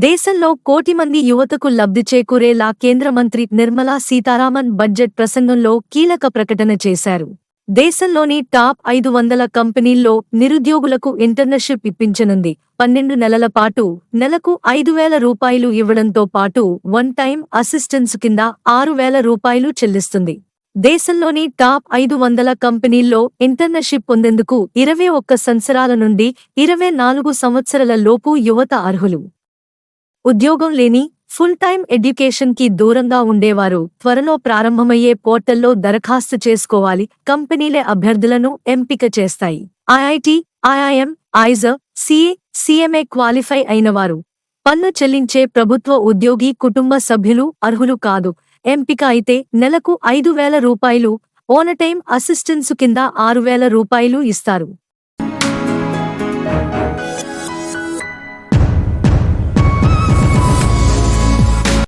దేశంలో కోటి మంది యువతకు లబ్ధి చేకూరేలా కేంద్ర మంత్రి నిర్మలా సీతారామన్ బడ్జెట్ ప్రసంగంలో కీలక ప్రకటన చేశారు. దేశంలోని టాప్ 500 కంపెనీల్లో నిరుద్యోగులకు ఇంటర్న్షిప్ ఇప్పించనుంది. 12 నెలల పాటు నెలకు 5,000 రూపాయలు ఇవ్వడంతో పాటు వన్ టైం అసిస్టెన్స్ కింద 6,000 రూపాయలు చెల్లిస్తుంది. దేశంలోని టాప్ 500 కంపెనీల్లో ఇంటర్న్షిప్ పొందేందుకు 21 సంవత్సరాల నుండి 24 సంవత్సరాల లోపు యువత అర్హులు. ఉద్యోగం లేని, ఫుల్ టైం ఎడ్యుకేషన్ కి దూరంగా ఉండేవారు త్వరలో ప్రారంభమయ్యే పోర్టల్లో దరఖాస్తు చేసుకోవాలి. కంపెనీలే అభ్యర్థులను ఎంపిక చేస్తాయి. IIT, IIM, IISER, CA, CMA qualify అయినవారు, పన్ను చెల్లించే ప్రభుత్వ ఉద్యోగి కుటుంబ సభ్యులు అర్హులు కాదు. ఎంపిక అయితే నెలకు 5,000 రూపాయలు, ఓనటైం అసిస్టెన్స్ కింద 6,000 రూపాయలు ఇస్తారు.